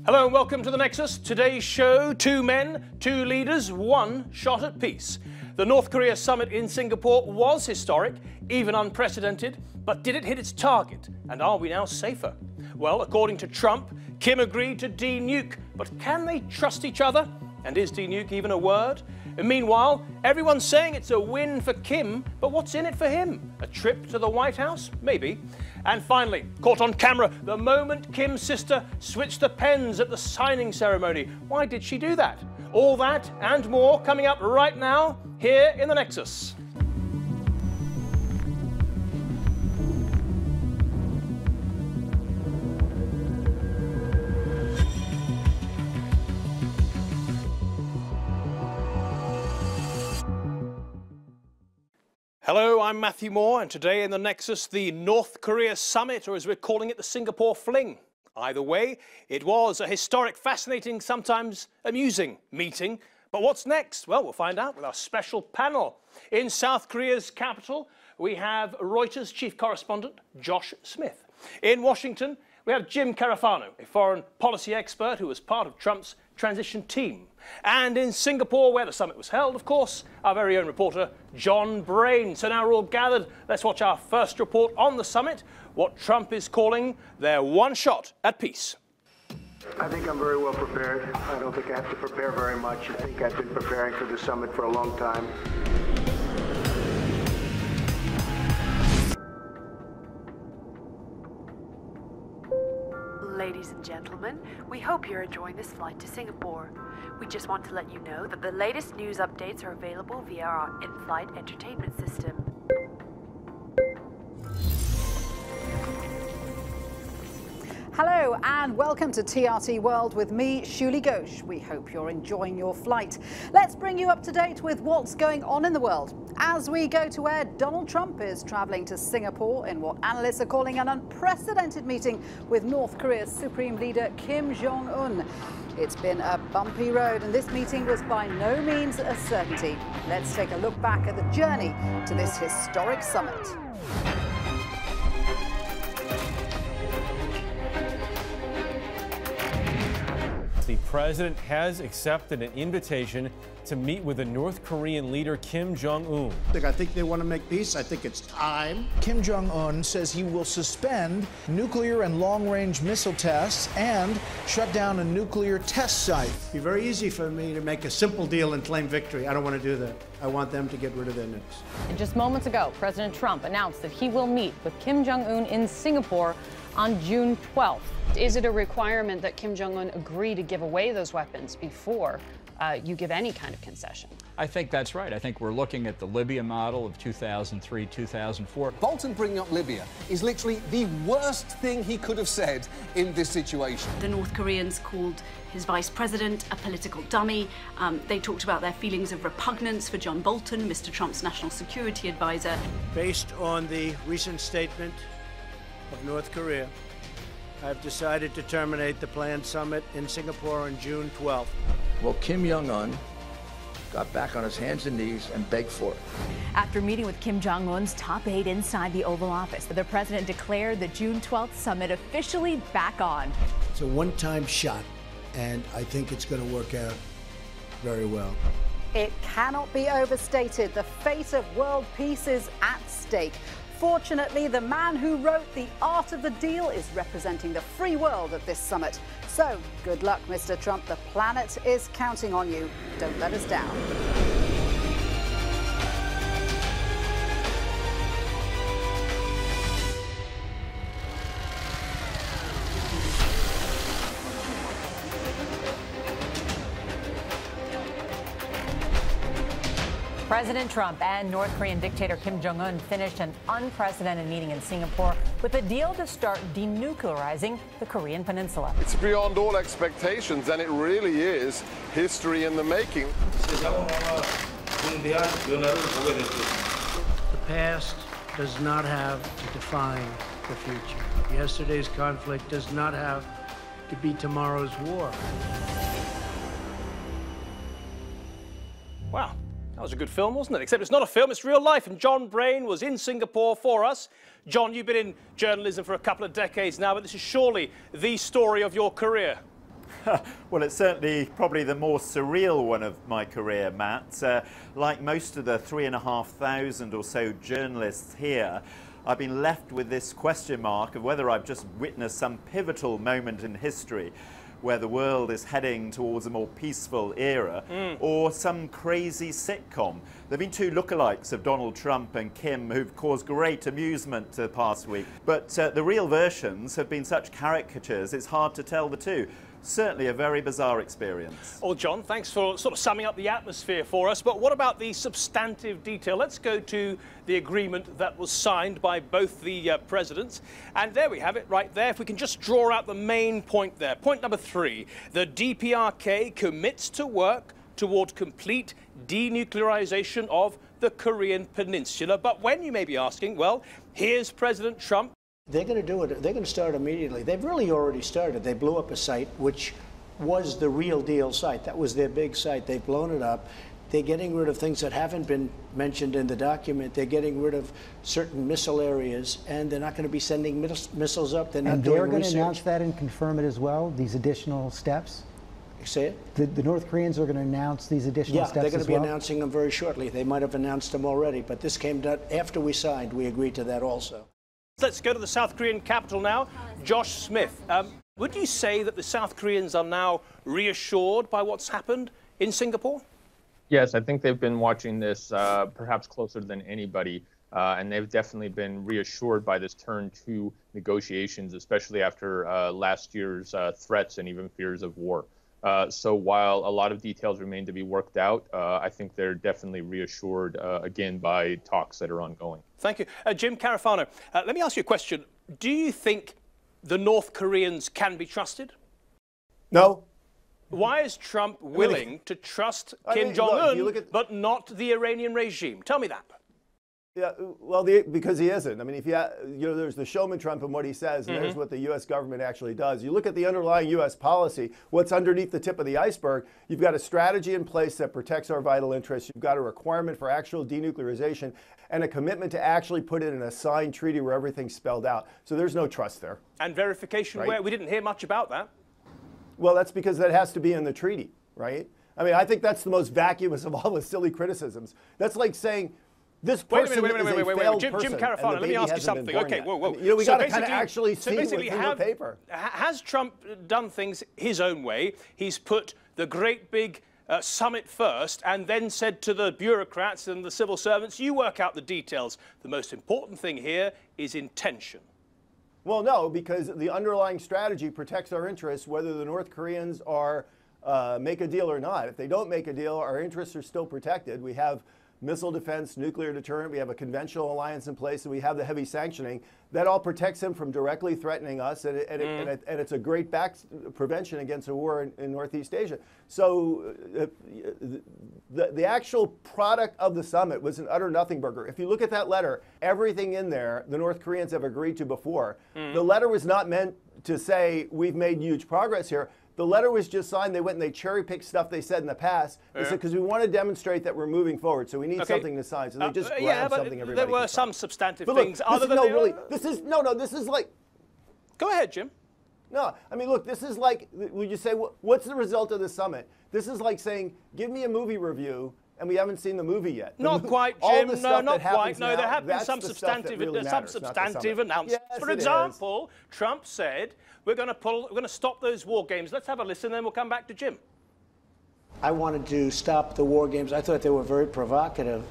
Hello and welcome to the Nexus. Today's show, two men, two leaders, one shot at peace. The North Korea summit in Singapore was historic, even unprecedented, but did it hit its target? And are we now safer? Well, according to Trump, Kim agreed to de-nuke, but can they trust each other? And is de-nuke even a word? And meanwhile, everyone's saying it's a win for Kim, but what's in it for him? A trip to the White House? Maybe. And finally, caught on camera, the moment Kim's sister switched the pens at the signing ceremony. Why did she do that? All that and more coming up right now, here in the Nexus. Hello, I'm Matthew Moore, and today in the Nexus, the North Korea summit, or as we're calling it, the Singapore fling. Either way, it was a historic, fascinating, sometimes amusing meeting. But what's next? Well, we'll find out with our special panel. In South Korea's capital, we have Reuters chief correspondent Josh Smith. In Washington, we have Jim Carafano, a foreign policy expert who was part of Trump's transition team. And in Singapore, where the summit was held, of course, our very own reporter, Jon Brain. So now we're all gathered. Let's watch our first report on the summit, what Trump is calling their one shot at peace. I think I'm very well prepared. I don't think I have to prepare very much. I think I've been preparing for the summit for a long time. Ladies and gentlemen, we hope you're enjoying this flight to Singapore. We just want to let you know that the latest news updates are available via our in-flight entertainment system. Hello and welcome to TRT World with me, Shuli Ghosh. We hope you're enjoying your flight. Let's bring you up to date with what's going on in the world. As we go to air, Donald Trump is travelling to Singapore in what analysts are calling an unprecedented meeting with North Korea's Supreme Leader Kim Jong-un. It's been a bumpy road and this meeting was by no means a certainty. Let's take a look back at the journey to this historic summit. The president has accepted an invitation to meet with the North Korean leader Kim Jong-un. I think they want to make peace. I think it's time. Kim Jong-un says he will suspend nuclear and long-range missile tests and shut down a nuclear test site. It'd be very easy for me to make a simple deal and claim victory. I don't want to do that. I want them to get rid of their nukes. And just moments ago, President Trump announced that he will meet with Kim Jong-un in Singapore on June 12th. Is it a requirement that Kim Jong-un agree to give away those weapons before you give any kind of concession? I think that's right. I think we're looking at the Libya model of 2003, 2004. Bolton bringing up Libya is literally the worst thing he could have said in this situation. The North Koreans called his vice president a political dummy. They talked about their feelings of repugnance for John Bolton, Mr. Trump's national security advisor. Based on the recent statement of North Korea, I've decided to terminate the planned summit in Singapore on June 12th. Well, Kim Jong-un got back on his hands and knees and begged for it. After meeting with Kim Jong-un's top aide inside the Oval Office, the president declared the June 12th summit officially back on. It's a one-time shot, and I think it's going to work out very well. It cannot be overstated. The fate of world peace is at stake. Fortunately, the man who wrote The Art of the Deal is representing the free world at this summit. So, good luck, Mr. Trump. The planet is counting on you. Don't let us down. President Trump and North Korean dictator Kim Jong-un finished an unprecedented meeting in Singapore with a deal to start denuclearizing the Korean peninsula. It's beyond all expectations, and it really is history in the making. The past does not have to define the future. Yesterday's conflict does not have to be tomorrow's war. Wow. That was a good film, wasn't it? Except it's not a film, it's real life. And Jon Brain was in Singapore for us. Jon, you've been in journalism for a couple of decades now, but this is surely the story of your career. Well, it's certainly probably the more surreal one of my career, Matt. Like most of the 3,500 or so journalists here, I've been left with this question mark of whether I've just witnessed some pivotal moment in history where the world is heading towards a more peaceful era, or some crazy sitcom. There have been two lookalikes of Donald Trump and Kim who've caused great amusement the past week. But the real versions have been such caricatures, it's hard to tell the two. Certainly a very bizarre experience. Well, John, thanks for sort of summing up the atmosphere for us. But what about the substantive detail? Let's go to the agreement that was signed by both the presidents. And there we have it right there. If we can just draw out the main point there. Point number 3, the DPRK commits to work toward complete denuclearization of the Korean Peninsula. But when, you may be asking, well, here's President Trump. They're going to do it. They're going to start immediately. They've really already started. They blew up a site which was the real deal site. That was their big site. They've blown it up. They're getting rid of things that haven't been mentioned in the document. They're getting rid of certain missile areas, and they're not going to be sending missiles up. They're not doing research. And they're going to announce that and confirm it as well, these additional steps? You say it? The North Koreans are going to announce these additional steps as well? Yeah, they're going to be announcing them very shortly. They might have announced them already, but this came down after we signed. We agreed to that also. Let's go to the South Korean capital now. Josh Smith, would you say that the South Koreans are now reassured by what's happened in Singapore? Yes, I think they've been watching this perhaps closer than anybody, and they've definitely been reassured by this turn to negotiations, especially after last year's threats and even fears of war. So while a lot of details remain to be worked out, I think they're definitely reassured, again, by talks that are ongoing. Thank you. Jim Carafano, let me ask you a question. Do you think the North Koreans can be trusted? No. Why is Trump willing to trust Kim Jong-un, but not the Iranian regime? Tell me that. Yeah, well, because he isn't. I mean, if there's the showman Trump and what he says, and there's what the U.S. government actually does. You look at the underlying U.S. policy, what's underneath the tip of the iceberg, you've got a strategy in place that protects our vital interests. You've got a requirement for actual denuclearization and a commitment to actually put it in a signed treaty where everything's spelled out. So there's no trust there. And verification where? We didn't hear much about that. Well, that's because that has to be in the treaty, right? I mean, I think that's the most vacuous of all the silly criticisms. That's like saying, this person wait a minute. Jim Carafano, let me ask you something. Okay, whoa. You know, we got to kind of actually see what's in the paper. Has Trump done things his own way? He's put the great big summit first and then said to the bureaucrats and the civil servants, you work out the details. The most important thing here is intention. Well, no, because the underlying strategy protects our interests, whether the North Koreans are make a deal or not. If they don't make a deal, our interests are still protected. We have missile defense, nuclear deterrent, we have a conventional alliance in place, and we have the heavy sanctioning. That all protects him from directly threatening us, and it's a great prevention against a war in Northeast Asia. So the actual product of the summit was an utter nothing burger. If you look at that letter, everything in there the North Koreans have agreed to before. The letter was not meant to say we've made huge progress here. The letter was just signed. They went and they cherry-picked stuff they said in the past. They said, because we want to demonstrate that we're moving forward, so we need something to sign. So they just grabbed something everybody there were some sign. substantive But look, things. Other than this is like... Go ahead, Jim. No, I mean, look, this is like, would you say, what's the result of the summit? This is like saying, give me a movie review, and we haven't seen the movie yet. Not quite, Jim. No, not quite. No, there have been some substantive announcements. Yes, For example, Trump said, we're going to stop those war games. Let's have a listen, then we'll come back to Jim. I wanted to stop the war games. I thought they were very provocative,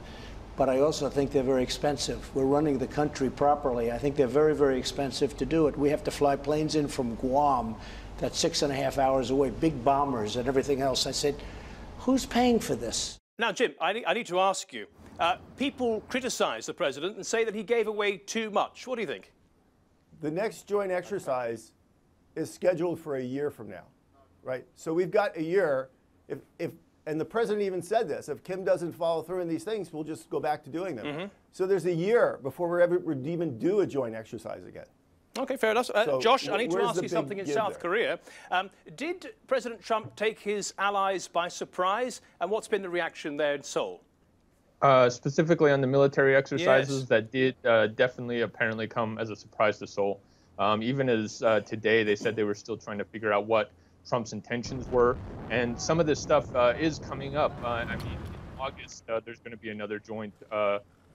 but I also think they're very expensive. We're running the country properly. I think they're very, very expensive to do it. We have to fly planes in from Guam, that's 6.5 hours away, big bombers and everything else. I said, who's paying for this? Now, Jim, I need to ask you. People criticize the president and say that he gave away too much. What do you think? The next joint exercise is scheduled for a year from now, right? So we've got a year. And the president even said this, if Kim doesn't follow through in these things, we'll just go back to doing them. So there's a year before we'd even do a joint exercise again. Okay, fair enough. Josh, I need to ask you something in South Korea. Did President Trump take his allies by surprise? And what's been the reaction there in Seoul? Specifically on the military exercises, that did definitely apparently come as a surprise to Seoul. Even as today, they said they were still trying to figure out what Trump's intentions were. And some of this stuff is coming up. I mean, in August, there's going to be another joint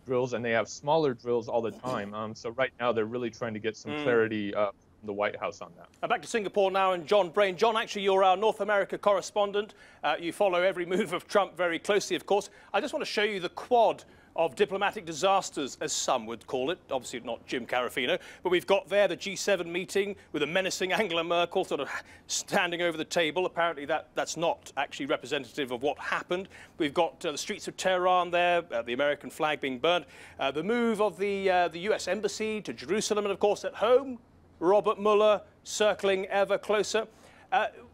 drills, and they have smaller drills all the time. So right now, they're really trying to get some clarity from the White House on that. Back to Singapore now, and Jon Brain. Jon, actually, you're our North America correspondent. You follow every move of Trump very closely, of course. I just want to show you the quad of diplomatic disasters, as some would call it. Obviously not Jim Carafano, but we've got there the G7 meeting with a menacing Angela Merkel sort of standing over the table. Apparently that's not actually representative of what happened. We've got the streets of Tehran there, the American flag being burned, the move of the US Embassy to Jerusalem, and of course at home, Robert Mueller circling ever closer.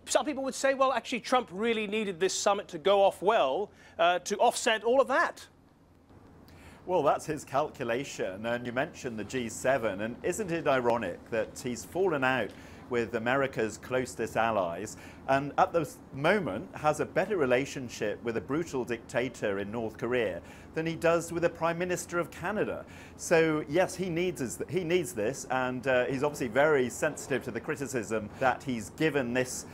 Some people would say, well, actually Trump really needed this summit to go off well to offset all of that. Well, that's his calculation, and you mentioned the G7, and isn't it ironic that he's fallen out with America's closest allies, and at the moment has a better relationship with a brutal dictator in North Korea than he does with the Prime Minister of Canada. So yes, he needs this, and he's obviously very sensitive to the criticism that he's given this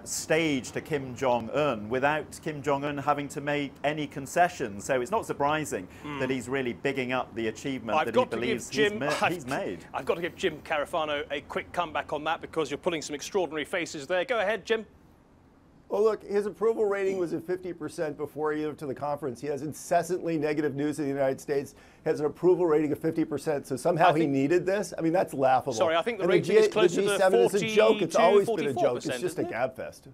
stage to Kim Jong-un without Kim Jong-un having to make any concessions. So it's not surprising that he's really bigging up the achievement that he believes he's made. I've got to give Jim Carafano a quick comeback on that, because you're putting some extraordinary faces there. Go ahead, Jim. Well, look, his approval rating was at 50% before he went to the conference. He has incessantly negative news in the United States, has an approval rating of 50%, so somehow he needed this? I mean, that's laughable. Sorry, I think the rating is closer to 40, is a joke. It's always been a joke. It's 44%, just a gabfest.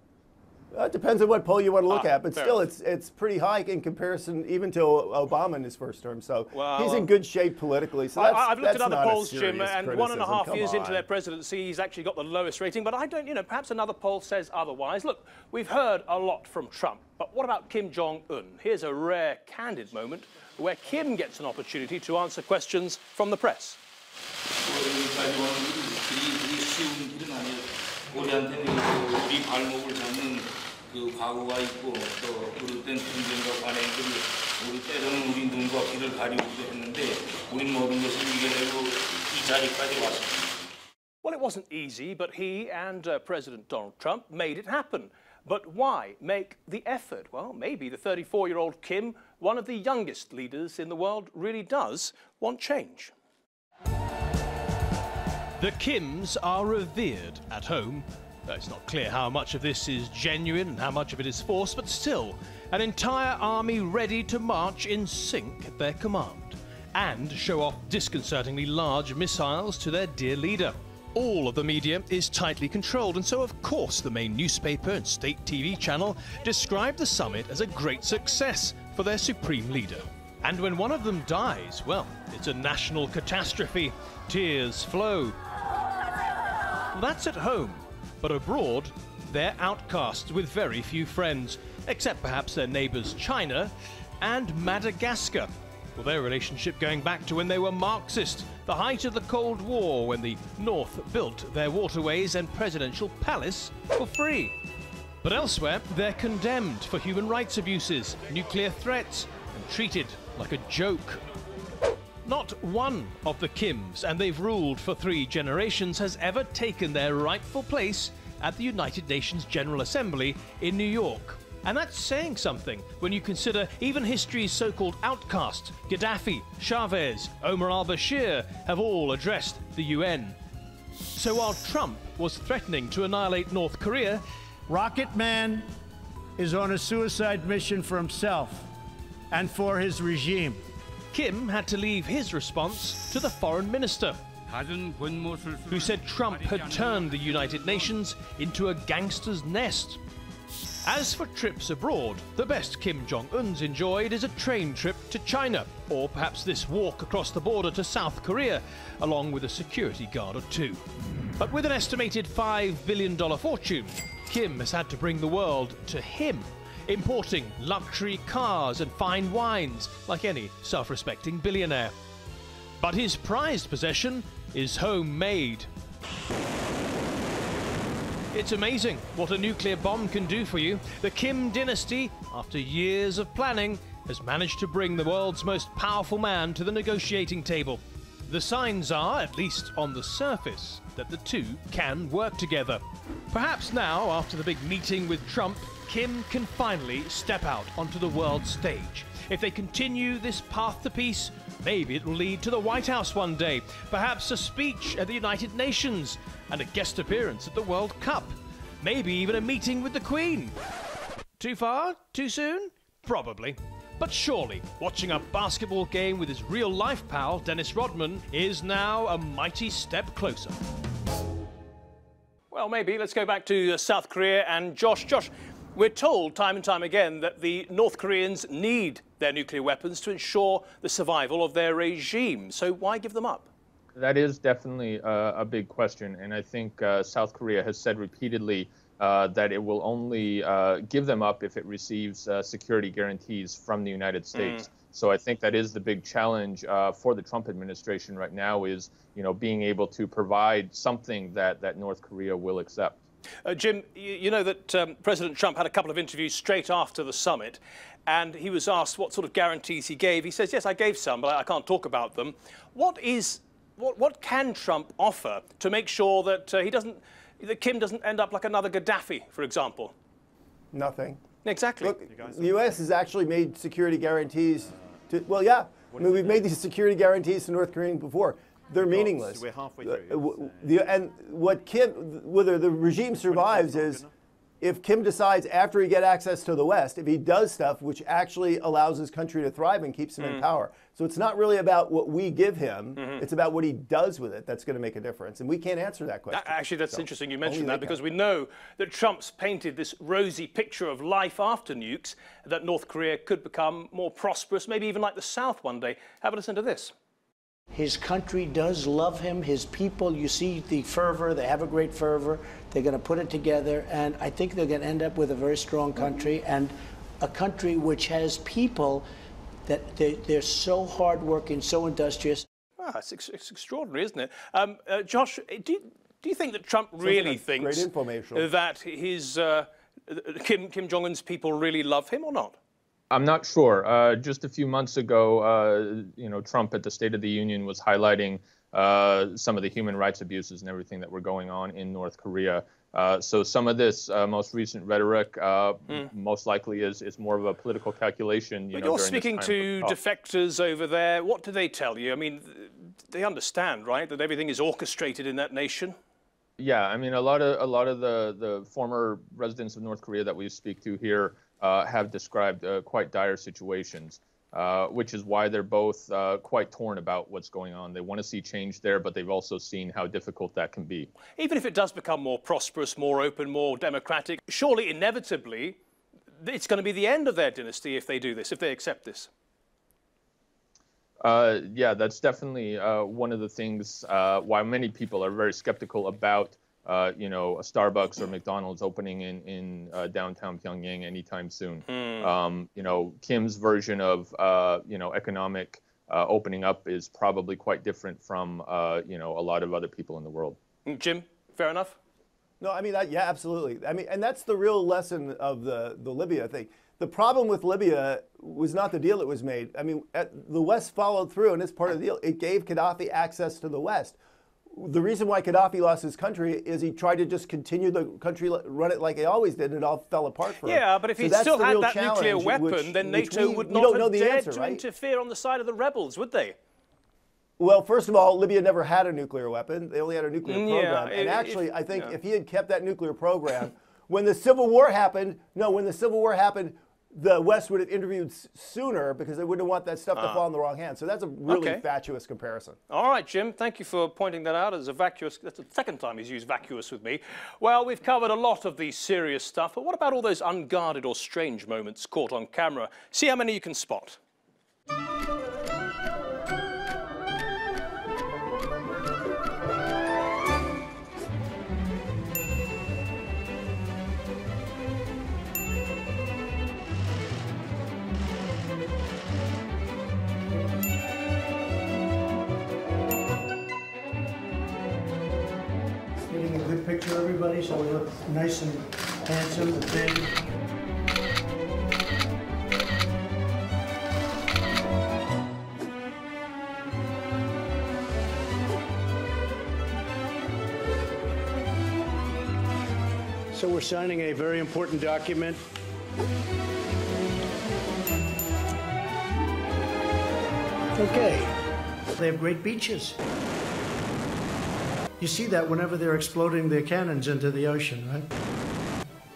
It depends on what poll you want to look at, but still, it's pretty high in comparison even to Obama in his first term. So he's in good shape politically. So I've looked at other not polls, Jim, and criticism. 1.5 years into their presidency, he's actually got the lowest rating. But I don't, perhaps another poll says otherwise. Look, we've heard a lot from Trump, but what about Kim Jong-un? Here's a rare, candid moment where Kim gets an opportunity to answer questions from the press. 그 과거가 있고 또 그릇된 분쟁과 관행들이 우리 때로는 우리 눈과 귀를 가리우기도 했는데 우린 모든 것을 이겨내고 이 자리까지 왔습니다. Well, it wasn't easy, but he and President Donald Trump made it happen. But why make the effort? Well, maybe the 34-year-old Kim, one of the youngest leaders in the world, really does want change. The Kims are revered at home. It's not clear how much of this is genuine and how much of it is forced, but still, an entire army ready to march in sync at their command and show off disconcertingly large missiles to their dear leader. All of the media is tightly controlled, and so of course the main newspaper and state TV channel describe the summit as a great success for their supreme leader. And when one of them dies, well, it's a national catastrophe. Tears flow. That's at home. But abroad, they're outcasts with very few friends, except perhaps their neighbours China and Madagascar. Well, their relationship going back to when they were Marxist, the height of the Cold War, when the North built their waterways and presidential palace for free. But elsewhere, they're condemned for human rights abuses, nuclear threats, and treated like a joke. Not one of the Kims, and they've ruled for 3 generations, has ever taken their rightful place at the United Nations General Assembly in New York. And that's saying something when you consider even history's so-called outcasts, Gaddafi, Chavez, Omar al-Bashir, have all addressed the UN. So while Trump was threatening to annihilate North Korea, Rocket Man is on a suicide mission for himself and for his regime. Kim had to leave his response to the foreign minister, who said Trump had turned the United Nations into a gangster's nest. As for trips abroad, the best Kim Jong-un's enjoyed is a train trip to China, or perhaps this walk across the border to South Korea, along with a security guard or 2. But with an estimated $5 billion fortune, Kim has had to bring the world to him, importing luxury cars and fine wines like any self-respecting billionaire. But his prized possession is homemade. It's amazing what a nuclear bomb can do for you. The Kim dynasty, after years of planning, has managed to bring the world's most powerful man to the negotiating table. The signs are, at least on the surface, that the two can work together. Perhaps now, after the big meeting with Trump, Kim can finally step out onto the world stage. If they continue this path to peace, maybe it will lead to the White House one day, perhaps a speech at the United Nations, and a guest appearance at the World Cup. Maybe even a meeting with the Queen. Too far? Too soon? Probably. But surely, watching a basketball game with his real-life pal, Dennis Rodman, is now a mighty step closer. Well, maybe. Let's go back to South Korea and Josh. Josh, we're told time and time again that the North Koreans need their nuclear weapons to ensure the survival of their regime. So why give them up? That is definitely a big question, and I think South Korea has said repeatedly that it will only give them up if it receives security guarantees from the United States. So I think that is the big challenge for the Trump administration right now is, being able to provide something that North Korea will accept. Jim, you know that President Trump had a couple of interviews straight after the summit, and he was asked what sort of guarantees he gave. He says, yes, I gave some, but I can't talk about them. What can Trump offer to make sure that that Kim doesn't end up like another Gaddafi, for example? Nothing. Exactly. Look, the U.S. has actually made security guarantees to, well, yeah. I mean, we've made these security guarantees to North Koreans before. They're meaningless. We're halfway through. And what Kim, whether the regime survives is if Kim decides after he gets access to the West, if he does stuff which actually allows his country to thrive and keeps him in power. So it's not really about what we give him, it's about what he does with it that's going to make a difference. And we can't answer that question. Actually, that's interesting you mentioned that, because we know that Trump's painted this rosy picture of life after nukes, that North Korea could become more prosperous, maybe even like the South one day. Have a listen to this. His country does love him, his people, you see the fervor, they have a great fervor, they're going to put it together, and I think they're going to end up with a very strong country, and a country which has people that they're so hardworking, so industrious. Well, it's extraordinary, isn't it? Josh, do you think that Trump really thinks that his Kim Jong-un's people really love him or not? I'm not sure. Just a few months ago, Trump at the State of the Union was highlighting some of the human rights abuses and everything that were going on in North Korea. So some of this most recent rhetoric most likely is more of a political calculation. But you're speaking to defectors over there. What do they tell you? I mean, they understand, right, that everything is orchestrated in that nation? Yeah, I mean, a lot of the former residents of North Korea that we speak to here have described quite dire situations, which is why they're both quite torn about what's going on. They want to see change there, but they've also seen how difficult that can be. Even if it does become more prosperous, more open, more democratic, surely inevitably it's going to be the end of their dynasty if they do this, if they accept this. Yeah, that's definitely one of the things why many people are very skeptical about a Starbucks or McDonald's opening in downtown Pyongyang anytime soon. Kim's version of economic opening up is probably quite different from a lot of other people in the world. Jim, fair enough? No, I mean, yeah, absolutely. I mean, and that's the real lesson of the Libya thing. The problem with Libya was not the deal that was made. I mean, the West followed through, and it's part of the deal. It gave Gaddafi access to the West. The reason why Gaddafi lost his country is he tried to just continue the country, run it like he always did, and it all fell apart for him. Yeah, but if he still had that nuclear weapon, then NATO would not have dared to interfere on the side of the rebels, would they? Well, first of all, Libya never had a nuclear weapon. They only had a nuclear program. And actually, I think if he had kept that nuclear program, when the Civil War happened, the West would have intervened sooner because they wouldn't want that stuff to fall in the wrong hands. So that's a really fatuous comparison. All right, Jim, thank you for pointing that out as a vacuous. That's the second time he's used vacuous with me. Well, we've covered a lot of the serious stuff, but what about all those unguarded or strange moments caught on camera? See how many you can spot. Picture everybody so we look nice and handsome and big. So we're signing a very important document. Okay. They have great beaches. You see that whenever they're exploding their cannons into the ocean, right?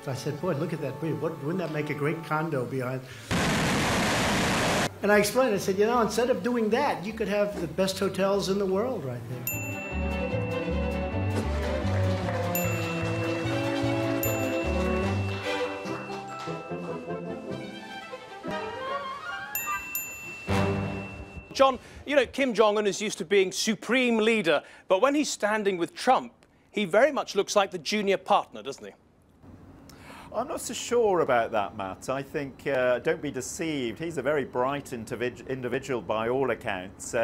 So I said, boy, look at that bridge. Wouldn't that make a great condo behind? And I explained, I said, you know, instead of doing that, you could have the best hotels in the world right there. John, you know, Kim Jong-un is used to being supreme leader, but when he's standing with Trump, he very much looks like the junior partner, doesn't he? I'm not so sure about that, Matt. I think, don't be deceived, he's a very bright individual by all accounts,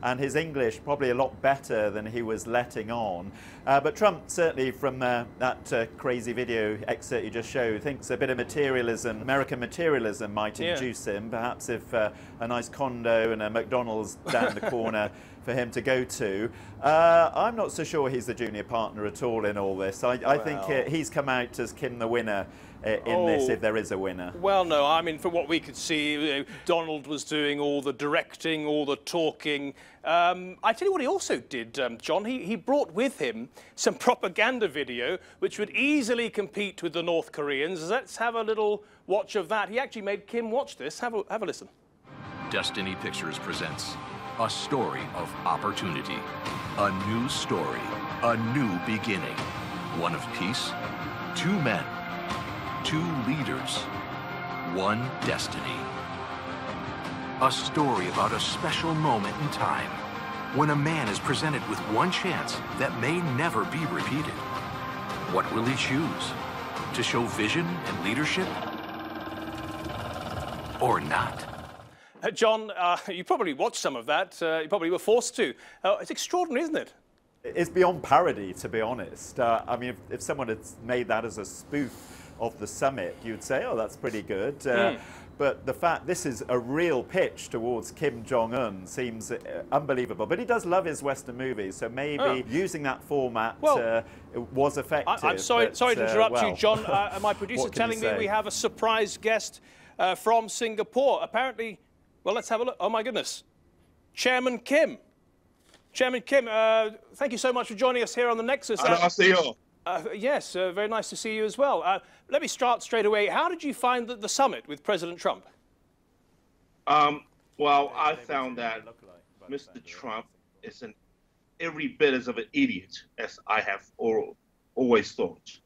and his English probably a lot better than he was letting on. But Trump, certainly from that crazy video excerpt you just showed, thinks a bit of materialism, American materialism might induce him, perhaps if a nice condo and a McDonald's down the corner for him to go to. I'm not so sure he's the junior partner at all in all this. I think he's come out as Kim the winner in this, if there is a winner. Well, no, I mean, from what we could see, you know, Donald was doing all the directing, all the talking. I tell you what he also did, John, he brought with him some propaganda video which would easily compete with the North Koreans. Let's have a little watch of that. He actually made Kim watch this. Have a listen. Destiny Pictures presents a story of opportunity, a new story, a new beginning, one of peace, two men, two leaders, one destiny. A story about a special moment in time when a man is presented with one chance that may never be repeated. What will he choose? To show vision and leadership? Or not? John, you probably watched some of that. You probably were forced to. It's extraordinary, isn't it? It's beyond parody, to be honest. I mean, if someone had made that as a spoof of the summit, you'd say, oh, that's pretty good. But the fact this is a real pitch towards Kim Jong-un seems unbelievable. But he does love his Western movies, so maybe using that format was effective. I'm sorry to interrupt you, John. My producer telling me we have a surprise guest from Singapore. Apparently, well, let's have a look. Oh, my goodness. Chairman Kim. Chairman Kim, thank you so much for joining us here on the Nexus. I'll see you all. Yes, very nice to see you as well. Let me start straight away. How did you find the summit with President Trump? Well, I found that Mr. Trump is every bit as of an idiot as I have always thought.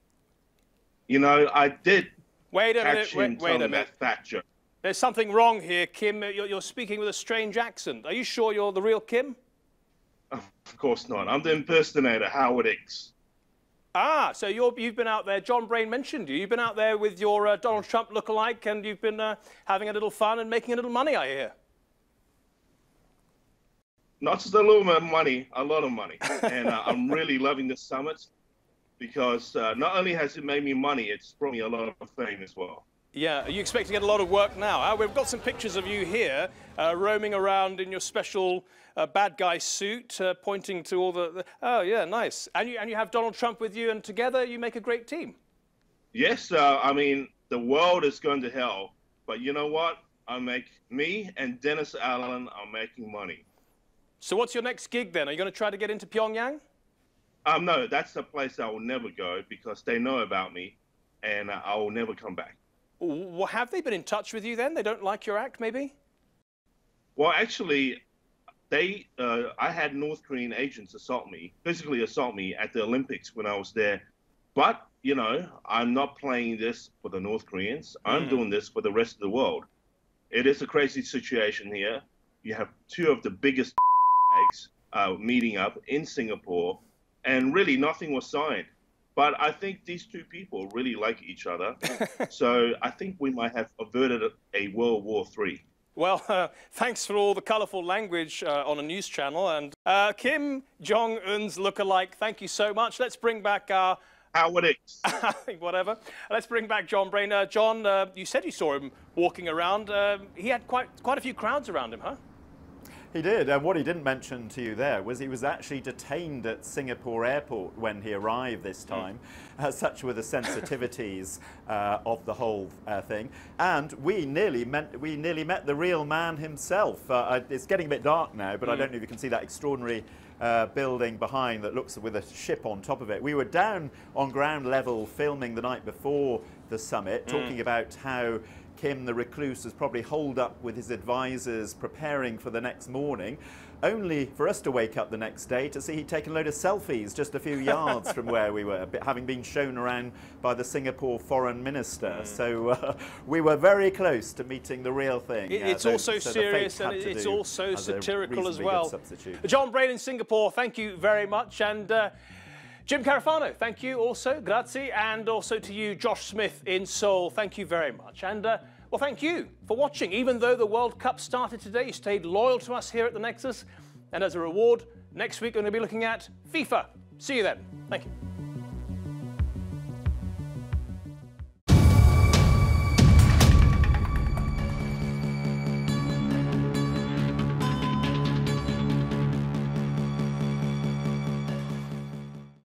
You know, I did wait a minute. That fact check. There's something wrong here, Kim. You're speaking with a strange accent. Are you sure you're the real Kim? Of course not. I'm the impersonator, Howard Hicks. Ah, so you've been out there. Jon Brain mentioned you. You've been out there with your Donald Trump lookalike, and you've been having a little fun and making a little money, I hear. Not just a little bit of money, a lot of money. And I'm really loving this summit because not only has it made me money, it's brought me a lot of fame as well. Yeah, you expect to get a lot of work now. We've got some pictures of you here roaming around in your special bad guy suit, pointing to all the... Oh, yeah, nice. And you have Donald Trump with you, and together you make a great team. Yes, I mean, the world is going to hell. But you know what? Me and Dennis Allen are making money. So what's your next gig, then? Are you going to try to get into Pyongyang? No, that's the place I will never go because they know about me, and I will never come back. Well, have they been in touch with you then? They don't like your act, maybe? Well, actually, I had North Korean agents physically assault me at the Olympics when I was there. But, you know, I'm not playing this for the North Koreans. I'm doing this for the rest of the world. It is a crazy situation here. You have two of the biggest meeting up in Singapore, and really nothing was signed. But I think these two people really like each other. So I think we might have averted a World War III. Well, thanks for all the colourful language on a news channel. And Kim Jong-un's lookalike, thank you so much. Let's bring back our... Howard Hicks. Whatever. Let's bring back Jon Brain. John, you said you saw him walking around. He had quite a few crowds around him, huh? He did, and what he didn't mention to you there was he was actually detained at Singapore airport when he arrived this time. Such were the sensitivities of the whole thing. And we nearly met the real man himself. It's getting a bit dark now, but I don't know if you can see that extraordinary building behind that looks with a ship on top of it. We were down on ground level filming the night before the summit, talking about how Kim the recluse was probably holed up with his advisors preparing for the next morning, only for us to wake up the next day to see he'd taken a load of selfies just a few yards from where we were, having been shown around by the Singapore foreign minister. So we were very close to meeting the real thing. It's also serious and it's also satirical as well. Jon Brain in Singapore, thank you very much. And Jim Carafano, thank you also, grazie, and also to you, Josh Smith in Seoul, thank you very much. And, well, thank you for watching. Even though the World Cup started today, you stayed loyal to us here at the Nexus. And as a reward, next week we're going to be looking at FIFA. See you then. Thank you.